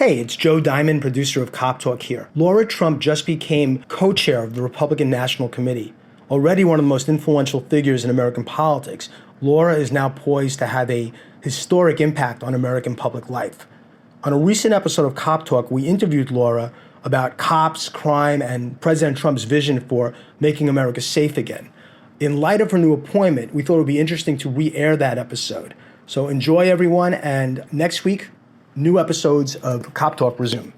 Hey, it's Joe Diamond, producer of Cop Talk here. Lara Trump just became co-chair of the Republican National Committee. Already one of the most influential figures in American politics, Lara is now poised to have a historic impact on American public life. On a recent episode of Cop Talk, we interviewed Lara about cops, crime, and President Trump's vision for making America safe again. In light of her new appointment, we thought it would be interesting to re-air that episode. So enjoy, everyone, and next week, new episodes of Cop Talk resume.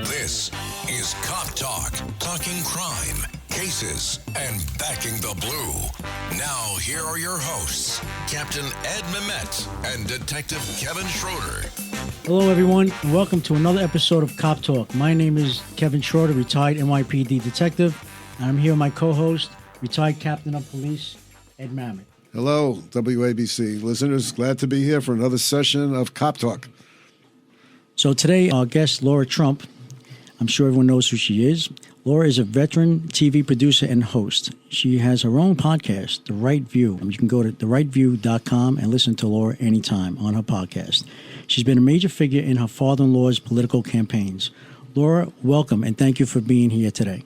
This is Cop Talk, talking crime, cases, and backing the blue. Now, here are your hosts, Captain Ed Mehmet and Detective Kevin Schroeder. Hello, everyone, and welcome to another episode of Cop Talk. My name is Kevin Schroeder, retired NYPD detective, and I'm here with my co-host, retired Captain of Police, Ed Mehmet. Hello, WABC listeners. Glad to be here for another session of Cop Talk. So today, our guest, Lara Trump, I'm sure everyone knows who she is. Lara is a veteran TV producer and host. She has her own podcast, The Right View. You can go to therighteView.com and listen to Lara anytime on her podcast. She's been a major figure in her father-in-law's political campaigns. Lara, welcome, and thank you for being here today.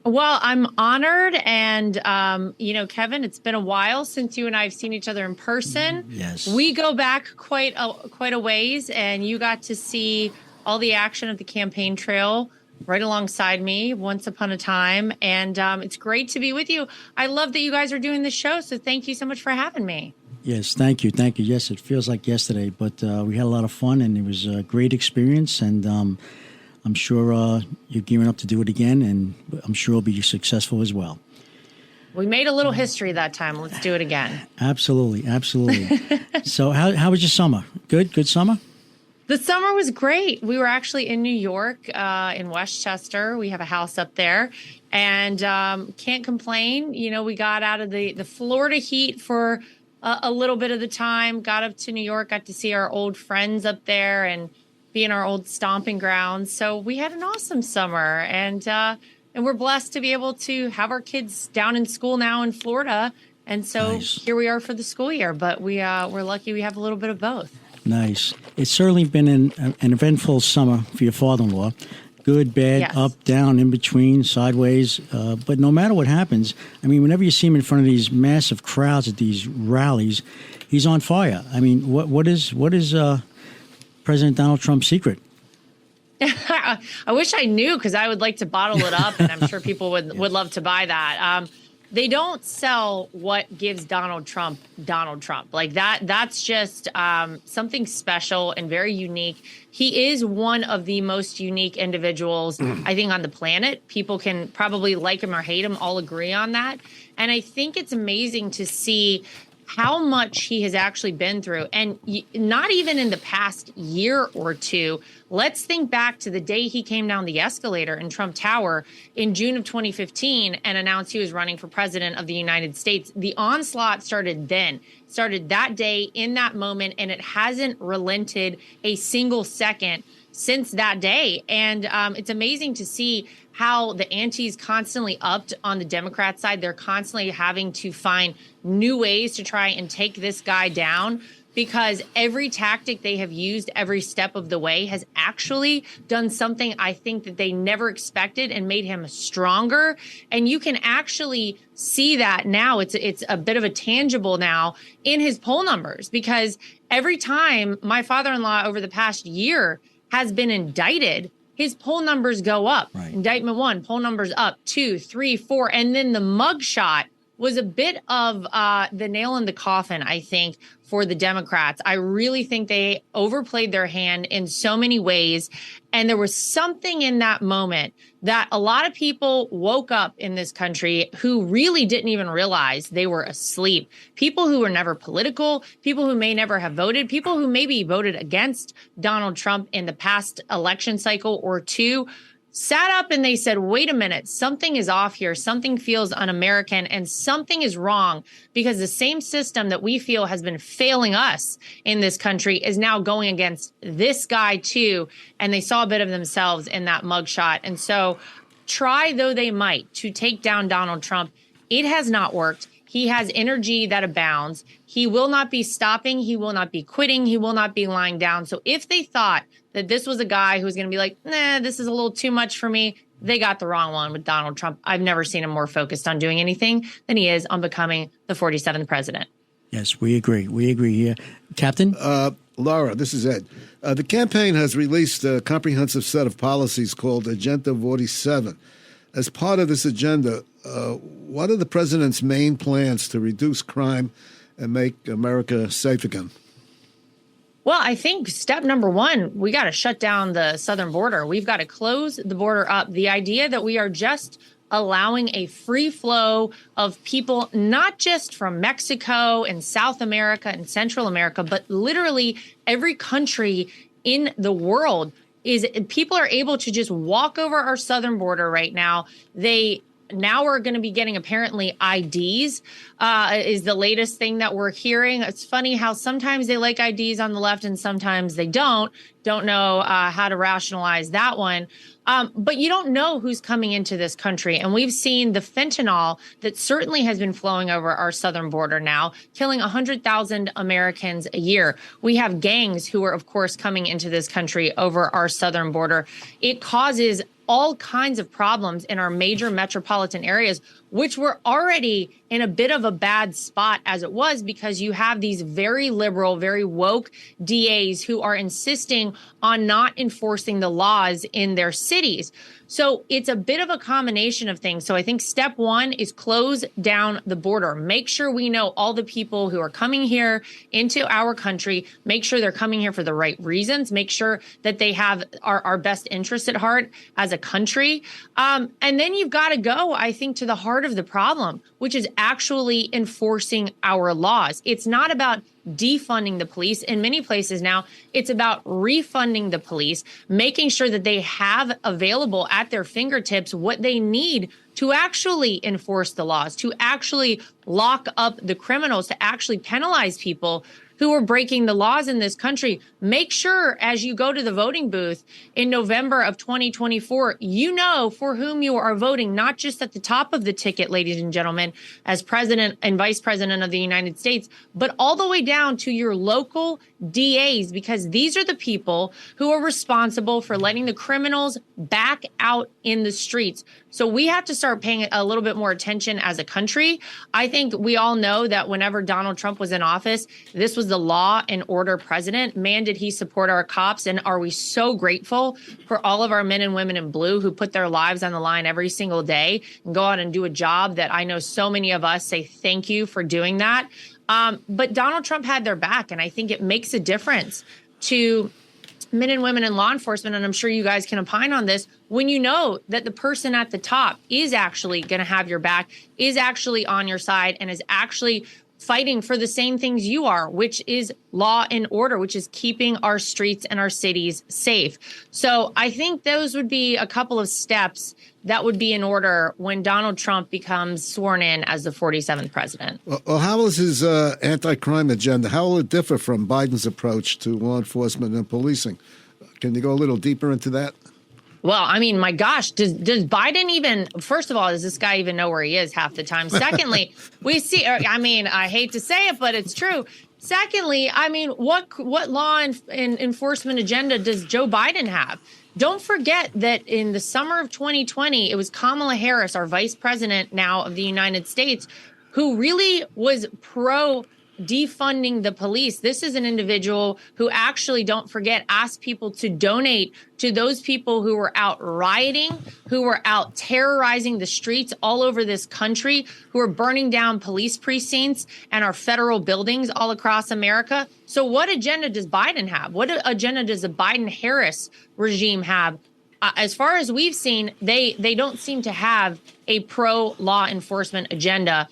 Well, I'm honored. And, Kevin, it's been a while since you and I have seen each other in person. Yes. We go back quite a ways, and you got to see all the action of the campaign trail right alongside me once upon a time. And it's great to be with you. I love that you guys are doing this show. So thank you so much for having me. Yes, thank you. Thank you. Yes, it feels like yesterday, but we had a lot of fun, and it was a great experience. And I'm sure you're gearing up to do it again, and I'm sure it'll be successful as well. We made a little history that time. Let's do it again. Absolutely. Absolutely. So how was your summer? Good summer? The summer was great. We were actually in New York, in Westchester. We have a house up there, and can't complain. You know, we got out of the Florida heat for a little bit of the time, got up to New York, got to see our old friends up there and be in our old stomping grounds. So we had an awesome summer, and we're blessed to be able to have our kids down in school now in Florida. And so Nice. Here we are for the school year, but we're lucky we have a little bit of both. Nice. It's certainly been an eventful summer for your father-in-law. Good, bad, Yes. up, down, in between, sideways. But no matter what happens, I mean, whenever you see him in front of these massive crowds at these rallies, he's on fire. I mean, what is President Donald Trump's secret? I wish I knew, because I would like to bottle it up, and I'm sure people would love to buy that. They don't sell what gives Donald Trump. Like that's just something special and very unique. He is one of the most unique individuals, I think, on the planet. People can probably like him or hate him, all agree on that. And I think it's amazing to see how much he has actually been through. And not even in the past year or two. Let's think back to the day he came down the escalator in Trump Tower in June of 2015 and announced he was running for president of the United States. The onslaught started then, started that day, in that moment, and it hasn't relented a single second since that day. And it's amazing to see how the ante's constantly upped on the Democrat side. They're constantly having to find new ways to try and take this guy down, because every tactic they have used every step of the way has actually done something I think that they never expected and made him stronger. And you can actually see that now. It's a bit of a tangible now in his poll numbers, because every time my father-in-law over the past year has been indicted, his poll numbers go up. Right. Indictment 1, poll numbers up, 2, 3, 4. And then the mugshot was a bit of the nail in the coffin, I think, for the Democrats. I really think they overplayed their hand in so many ways. And there was something in that moment that a lot of people woke up in this country who really didn't even realize they were asleep. People who were never political, people who may never have voted, people who maybe voted against Donald Trump in the past election cycle or two, sat up and they said, wait a minute, something is off here. Something feels un-American and something is wrong, because the same system that we feel has been failing us in this country is now going against this guy too. And they saw a bit of themselves in that mugshot. And so try though they might to take down Donald Trump, it has not worked. He has energy that abounds. He will not be stopping. He will not be quitting. He will not be lying down. So if they thought that this was a guy who was going to be like, nah, this is a little too much for me, they got the wrong one with Donald Trump. I've never seen him more focused on doing anything than he is on becoming the 47th president. Yes, we agree. We agree here. Captain? Lara, this is Ed. The campaign has released a comprehensive set of policies called Agenda 47. As part of this agenda, what are the president's main plans to reduce crime and make America safe again? Well, I think step number one, we got to shut down the southern border. We've got to close the border up. The idea that we are just allowing a free flow of people, not just from Mexico and South America and Central America, but literally every country in the world, is people are able to just walk over our southern border right now. They now are going to be getting apparently IDs, is the latest thing that we're hearing. It's funny how sometimes they like IDs on the left and sometimes they don't know how to rationalize that one. But you don't know who's coming into this country. And we've seen the fentanyl that certainly has been flowing over our southern border now, killing 100,000 Americans a year. We have gangs who are, of course, coming into this country over our southern border. It causes all kinds of problems in our major metropolitan areas, which were already in a bit of a bad spot as it was, because you have these very liberal, very woke DAs who are insisting on not enforcing the laws in their cities. So it's a bit of a combination of things. So I think step one is close down the border. Make sure we know all the people who are coming here into our country. Make sure they're coming here for the right reasons. Make sure that they have our best interests at heart as a country. And then you've got to go, I think, to the heart of the problem, which is actually enforcing our laws. It's not about defunding the police. In many places now, it's about refunding the police, making sure that they have available at their fingertips what they need to actually enforce the laws, to actually lock up the criminals, to actually penalize people who are breaking the laws in this country. Make sure as you go to the voting booth in November of 2024, you know for whom you are voting, not just at the top of the ticket, ladies and gentlemen, as president and vice president of the United States, but all the way down to your local DAs, because these are the people who are responsible for letting the criminals back out in the streets. So we have to start paying a little bit more attention as a country. I think we all know that whenever Donald Trump was in office, this was the law and order president. Man, did he support our cops. And are we so grateful for all of our men and women in blue who put their lives on the line every single day and go out and do a job that I know so many of us say thank you for doing that. But Donald Trump had their back. And I think it makes a difference to men and women in law enforcement, and I'm sure you guys can opine on this, when you know that the person at the top is actually going to have your back, is actually on your side, and is actually fighting for the same things you are, which is law and order, which is keeping our streets and our cities safe. So I think those would be a couple of steps that would be in order when Donald Trump becomes sworn in as the 47th president. Well, how is his anti-crime agenda? How will it differ from Biden's approach to law enforcement and policing? Can you go a little deeper into that? Well, I mean, my gosh, does Biden even, first of all, does this guy even know where he is half the time? Secondly, we see, I mean, I hate to say it, but it's true. Secondly, I mean, what law enforcement agenda does Joe Biden have? Don't forget that in the summer of 2020, it was Kamala Harris, our vice president now of the United States, who really was pro defunding the police. This is an individual who actually, don't forget, asked people to donate to those people who were out rioting, who were out terrorizing the streets all over this country, who are burning down police precincts and our federal buildings all across America. So what agenda does Biden have? What agenda does the Biden-Harris regime have? As far as we've seen, they don't seem to have a pro-law enforcement agenda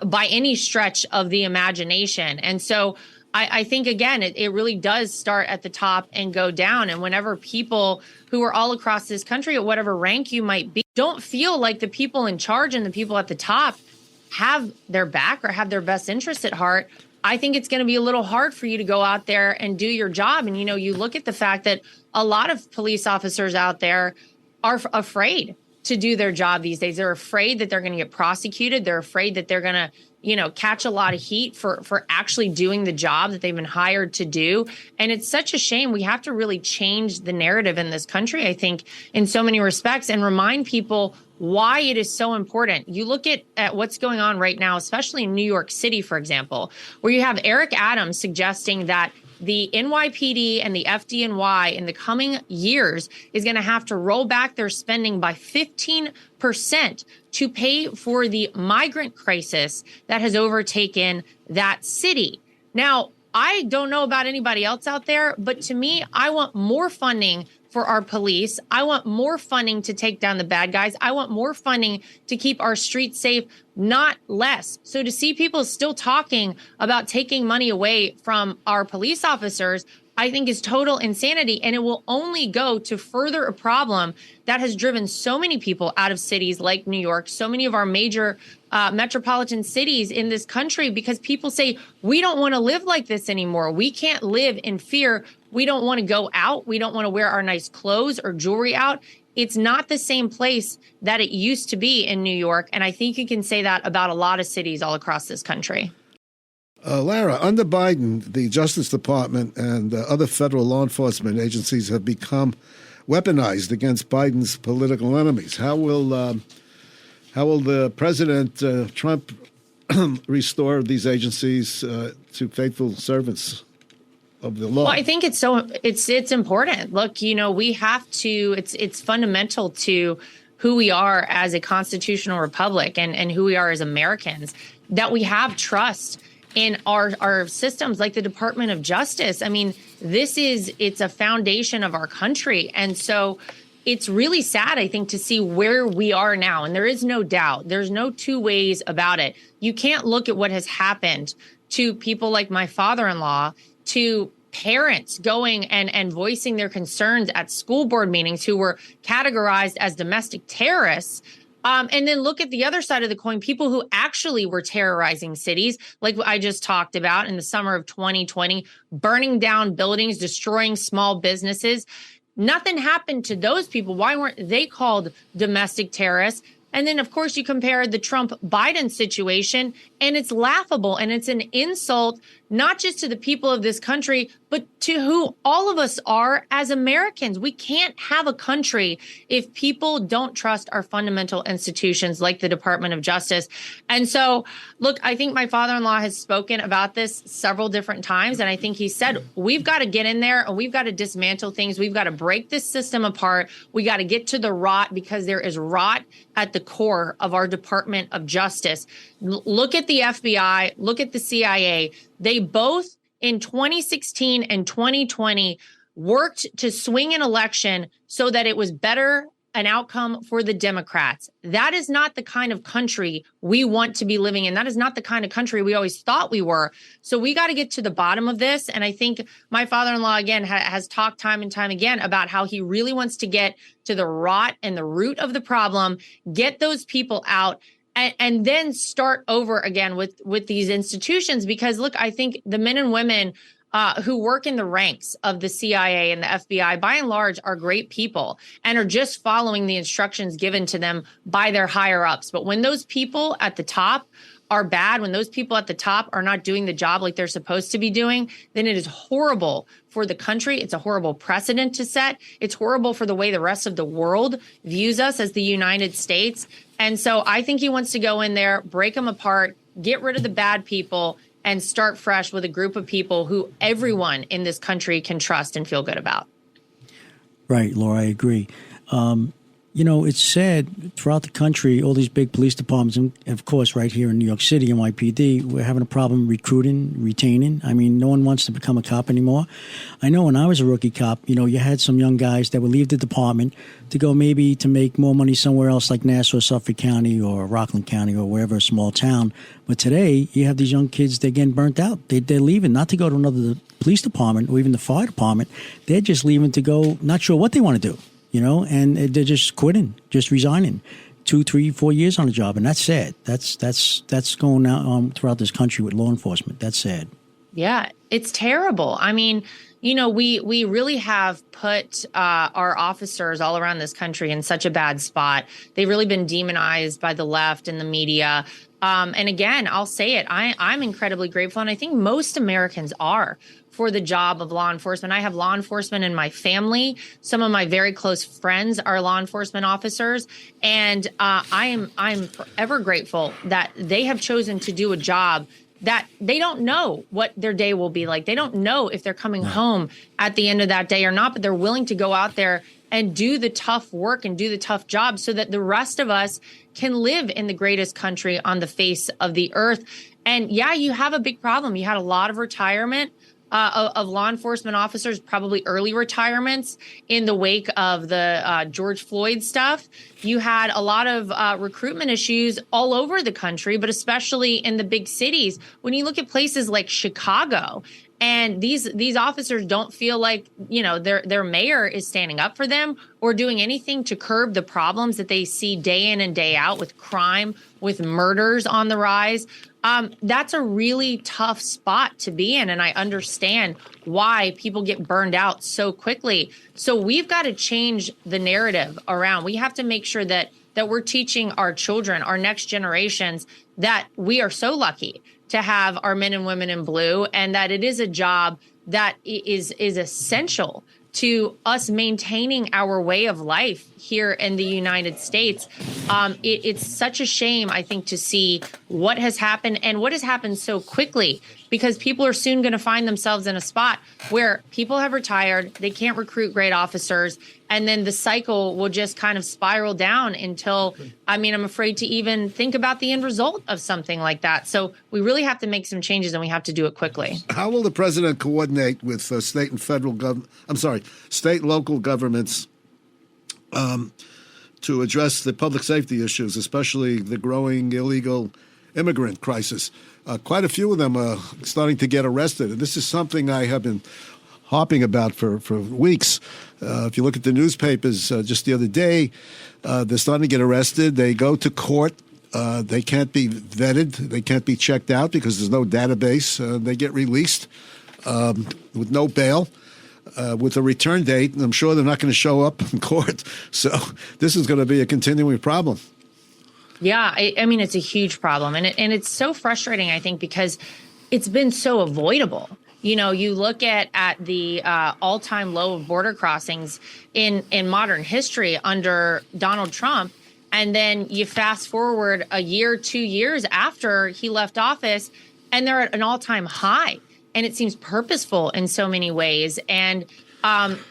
by any stretch of the imagination. And so I think, again, it really does start at the top and go down. And whenever people who are all across this country, at whatever rank you might be, don't feel like the people in charge and the people at the top have their back or have their best interests at heart, I think it's going to be a little hard for you to go out there and do your job. And, you know, you look at the fact that a lot of police officers out there are afraid to do their job these days. They're afraid that they're going to get prosecuted. They're afraid that they're going to, catch a lot of heat for actually doing the job that they've been hired to do. And it's such a shame. We have to really change the narrative in this country, I think, in so many respects, and remind people why it is so important. You look at what's going on right now, especially in New York City, for example, where you have Eric Adams suggesting that the NYPD and the FDNY in the coming years is going to have to roll back their spending by 15% to pay for the migrant crisis that has overtaken that city. Now, I don't know about anybody else out there, but to me, I want more funding for our police. I want more funding to take down the bad guys. I want more funding to keep our streets safe, not less. So to see people still talking about taking money away from our police officers, I think is total insanity. And it will only go to further a problem that has driven so many people out of cities like New York, so many of our major metropolitan cities in this country, because people say, we don't want to live like this anymore. We can't live in fear. We don't want to go out. We don't want to wear our nice clothes or jewelry out. It's not the same place that it used to be in New York. And I think you can say that about a lot of cities all across this country. Lara, under Biden, the Justice Department and other federal law enforcement agencies have become weaponized against Biden's political enemies. How will the President Trump restore these agencies to faithful servants of the law? Well, I think it's important. Look, we have to. It's fundamental to who we are as a constitutional republic and who we are as Americans, that we have trust in our systems like the Department of Justice. I mean, it's a foundation of our country. And so it's really sad, I think, to see where we are now. And there is no doubt, there's no two ways about it. You can't look at what has happened to people like my father-in-law, to parents going and voicing their concerns at school board meetings who were categorized as domestic terrorists. And then look at the other side of the coin, people who actually were terrorizing cities, like I just talked about in the summer of 2020, burning down buildings, destroying small businesses. Nothing happened to those people. Why weren't they called domestic terrorists? And then, of course, you compare the Trump-Biden situation, and it's laughable, and it's an insult, not just to the people of this country, but to who all of us are as Americans. We can't have a country if people don't trust our fundamental institutions like the Department of Justice. And so, look, I think my father-in-law has spoken about this several different times, and I think he said, we've got to get in there and we've got to dismantle things. We've got to break this system apart. We got to get to the rot, because there is rot at the core of our Department of Justice. Look at the FBI, look at the CIA. They both in 2016 and 2020 worked to swing an election so that it was better an outcome for the Democrats. That is not the kind of country we want to be living in. That is not the kind of country we always thought we were. So we got to get to the bottom of this. And I think my father-in-law, again, has talked time and time again about how he really wants to get to the rot and the root of the problem, get those people out, and then start over again with these institutions. Because, look, I think the men and women who work in the ranks of the CIA and the FBI, by and large, are great people and are just following the instructions given to them by their higher ups. But when those people at the top are bad, when those people at the top are not doing the job like they're supposed to be doing, then it is horrible for the country. It's a horrible precedent to set. It's horrible for the way the rest of the world views us as the United States. And so I think he wants to go in there, break them apart, get rid of the bad people, and start fresh with a group of people who everyone in this country can trust and feel good about. Right, Laura, I agree. It's sad throughout the country, all these big police departments, and of course, right here in New York City, NYPD, we're having a problem recruiting, retaining. I mean, no one wants to become a cop anymore. I know when I was a rookie cop, you had some young guys that would leave the department to go maybe to make more money somewhere else like Nassau, Suffolk County or Rockland County or wherever, a small town. But today, you have these young kids, they're getting burnt out. They're leaving, not to go to another police department or even the fire department. They're just leaving to go, not sure what they want to do. And they're just quitting, just resigning 2, 3, 4 years on the job. And that's sad. That's going on throughout this country with law enforcement. That's sad. Yeah, it's terrible. I mean, we really have put our officers all around this country in such a bad spot. They've really been demonized by the left and the media. And again, I'll say it, I'm incredibly grateful. And I think most Americans are for the job of law enforcement. I have law enforcement in my family. Some of my very close friends are law enforcement officers. And I'm forever grateful that they have chosen to do a job that they don't know what their day will be like. They don't know if they're coming home at the end of that day or not, but they're willing to go out there and do the tough work and do the tough job so that the rest of us can live in the greatest country on the face of the earth. And yeah, you have a big problem. You had a lot of retirement of law enforcement officers, probably early retirements in the wake of the George Floyd stuff. You had a lot of recruitment issues all over the country, but especially in the big cities. When you look at places like Chicago, and these officers don't feel like, you know, their mayor is standing up for them or doing anything to curb the problems that they see day in and day out with crime, with murders on the rise. That's a really tough spot to be in. And I understand why people get burned out so quickly. So we've got to change the narrative around. We have to make sure that we're teaching our children, our next generations, that we are so lucky to have our men and women in blue, and that it is a job that is essential to us maintaining our way of life here in the United States. It's such a shame, I think, to see what has happened and what has happened so quickly, because people are soon going to find themselves in a spot where people have retired, they can't recruit great officers, and then the cycle will just kind of spiral down until, I mean, I'm afraid to even think about the end result of something like that. So we really have to make some changes, and we have to do it quickly. How will the president coordinate with state and federal state and local governments to address the public safety issues, especially the growing illegal immigrant crisis? Quite a few of them are starting to get arrested, and this is something I have been harping about for weeks. If you look at the newspapers just the other day, they're starting to get arrested. They go to court. They can't be vetted. They can't be checked out because there's no database. They get released with no bail, with a return date, and I'm sure they're not going to show up in court. So this is going to be a continuing problem. Yeah, I mean, it's a huge problem. And it's so frustrating, I think, because it's been so avoidable. You know, you look at the all-time low of border crossings in modern history under Donald Trump, and then you fast forward a year, 2 years after he left office, and they're at an all-time high. And it seems purposeful in so many ways. And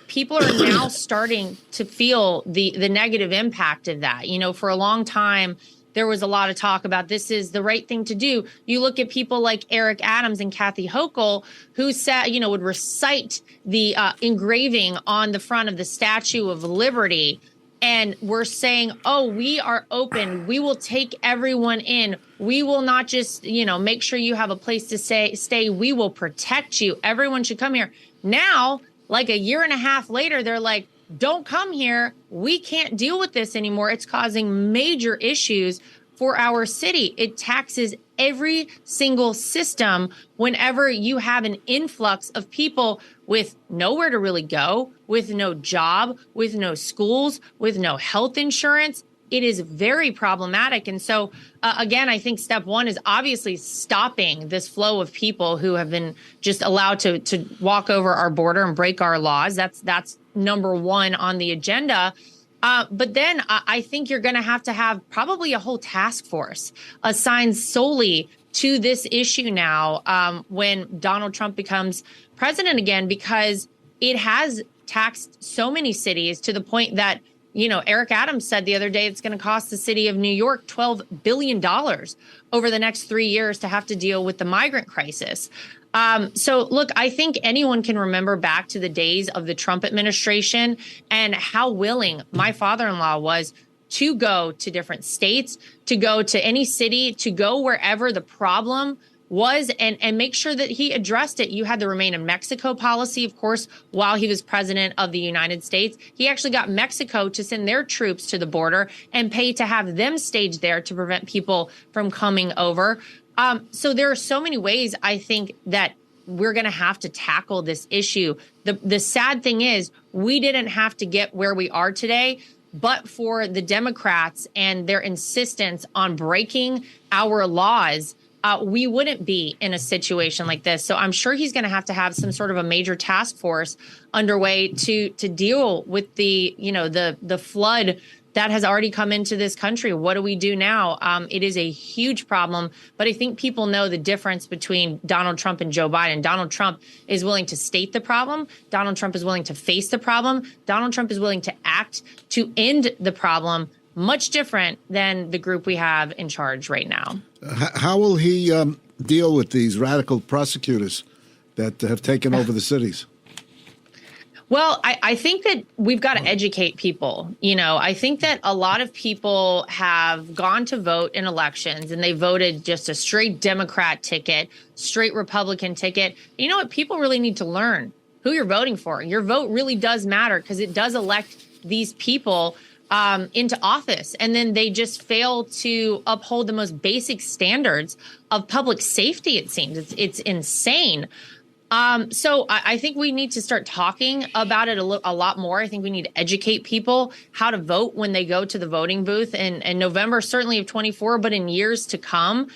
people are now starting to feel the negative impact of that. You know, for a long time, there was a lot of talk about this is the right thing to do. You look at people like Eric Adams and Kathy Hochul, who said, you know, would recite the engraving on the front of the Statue of Liberty. And we're saying, oh, we are open. We will take everyone in. We will not just, you know, make sure you have a place to stay. We will protect you. Everyone should come here. Now, like a year and a half later, they're like, don't come here. We can't deal with this anymore. It's causing major issues for our city. It taxes every single system whenever you have an influx of people with nowhere to really go, with no job, with no schools, with no health insurance. It is very problematic. And so, again, I think step one is obviously stopping this flow of people who have been just allowed to walk over our border and break our laws. That's number one on the agenda. But then I think you're going to have probably a whole task force assigned solely to this issue now when Donald Trump becomes president again, because it has taxed so many cities to the point that, you know, Eric Adams said the other day it's going to cost the city of New York $12 billion over the next 3 years to have to deal with the migrant crisis. So, look, I think anyone can remember back to the days of the Trump administration and how willing my father-in-law was to go to different states, to go to any city, to go wherever the problem was and make sure that he addressed it. You had the Remain in Mexico policy, of course, while he was president of the United States. He actually got Mexico to send their troops to the border and pay to have them staged there to prevent people from coming over. So there are so many ways, I think, that we're going to have to tackle this issue. The sad thing is we didn't have to get where we are today but for the Democrats and their insistence on breaking our laws, we wouldn't be in a situation like this. So I'm sure he's going to have some sort of a major task force underway to deal with the flood that has already come into this country. What do we do now? It is a huge problem, but I think people know the difference between Donald Trump and Joe Biden. Donald Trump is willing to state the problem. Donald Trump is willing to face the problem. Donald Trump is willing to act to end the problem. Much different than the group we have in charge right now. How will he deal with these radical prosecutors that have taken over the cities? Well, I think that we've got to educate people. I think that a lot of people have gone to vote in elections and they voted just a straight Democrat ticket, straight Republican ticket. You know what? People really need to learn who you're voting for. Your vote really does matter because it does elect these people into office. And then they just fail to uphold the most basic standards of public safety, it seems. It's insane. So I think we need to start talking about it a lot more. I think we need to educate people how to vote when they go to the voting booth in November, certainly of 24, but in years to come.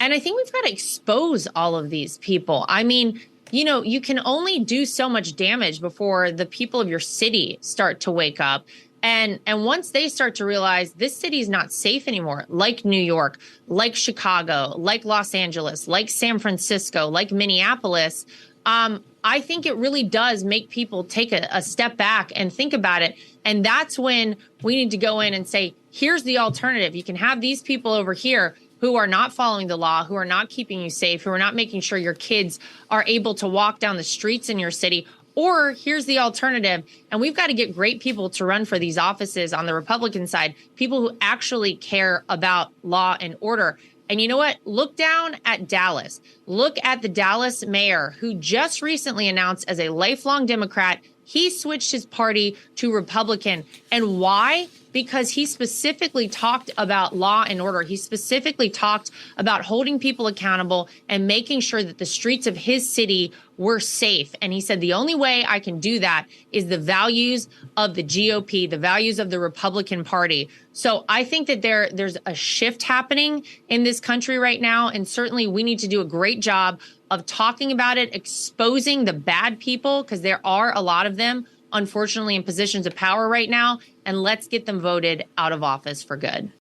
And I think we've got to expose all of these people. I mean, you can only do so much damage before the people of your city start to wake up. And once they start to realize this city is not safe anymore, like New York, like Chicago, like Los Angeles, like San Francisco, like Minneapolis, I think it really does make people take a step back and think about it. And that's when we need to go in and say, here's the alternative. You can have these people over here who are not following the law, who are not keeping you safe, who are not making sure your kids are able to walk down the streets in your city. Or here's the alternative. And we've got to get great people to run for these offices on the Republican side, people who actually care about law and order. And you know what? Look down at Dallas. Look at the Dallas mayor who just recently announced as a lifelong Democrat, he switched his party to Republican. And why? Because he specifically talked about law and order. He specifically talked about holding people accountable and making sure that the streets of his city were safe. And he said, the only way I can do that is the values of the GOP, the values of the Republican Party. So I think that there's a shift happening in this country right now. And certainly we need to do a great job of talking about it, exposing the bad people, because there are a lot of them, unfortunately, in positions of power right now. And let's get them voted out of office for good.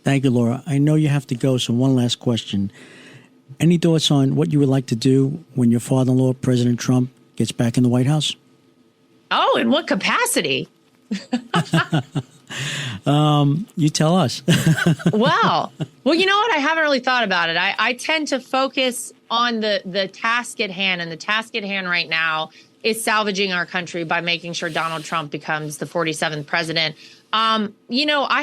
Thank you, Laura. I know you have to go, so one last question. Any thoughts on what you would like to do when your father-in-law, President Trump, gets back in the White House? Oh, in what capacity? You tell us. Well, you know what? I haven't really thought about it. I tend to focus on the task at hand, and the task at hand right now is salvaging our country by making sure Donald Trump becomes the 47th president. I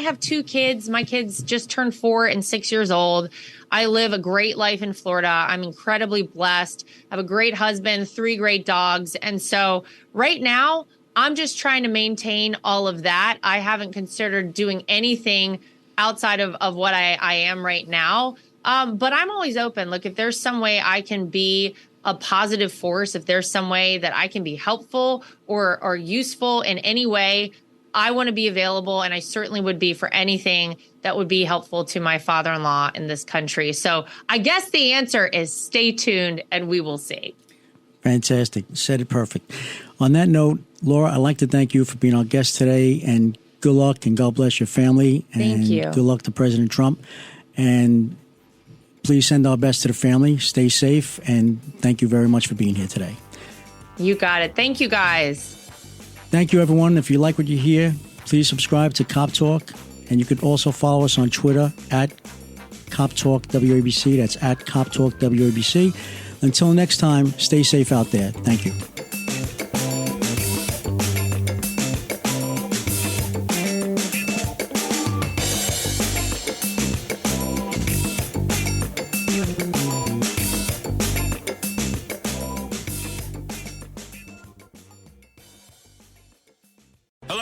have two kids. My kids just turned 4 and 6 years old. I live a great life in Florida. I'm incredibly blessed. I have a great husband, 3 great dogs. And so right now, I'm just trying to maintain all of that. I haven't considered doing anything outside of what I am right now. But I'm always open. Look, if there's some way I can be a positive force, if there's some way that I can be helpful or useful in any way, I want to be available, and I certainly would be for anything that would be helpful to my father-in-law in this country. So I guess the answer is stay tuned, and we will see. Fantastic. Said it perfect. On that note, Laura, I'd like to thank you for being our guest today, and good luck, and God bless your family. Thank you. Good luck to President Trump. And please send our best to the family. Stay safe, and thank you very much for being here today. You got it. Thank you, guys. Thank you, everyone. If you like what you hear, please subscribe to Cop Talk. And you can also follow us on Twitter at Cop Talk WABC. That's at Cop Talk WABC. Until next time, stay safe out there. Thank you.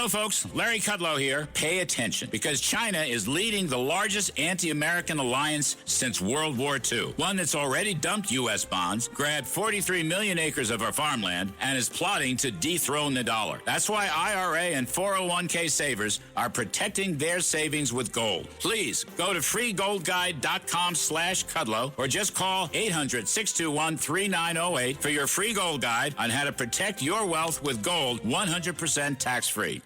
Hello, folks. Larry Kudlow here. Pay attention, because China is leading the largest anti-American alliance since World War II, one that's already dumped U.S. bonds, grabbed 43 million acres of our farmland, and is plotting to dethrone the dollar. That's why IRA and 401k savers are protecting their savings with gold. Please go to freegoldguide.com/Kudlow or just call 800-621-3908 for your free gold guide on how to protect your wealth with gold 100% tax-free.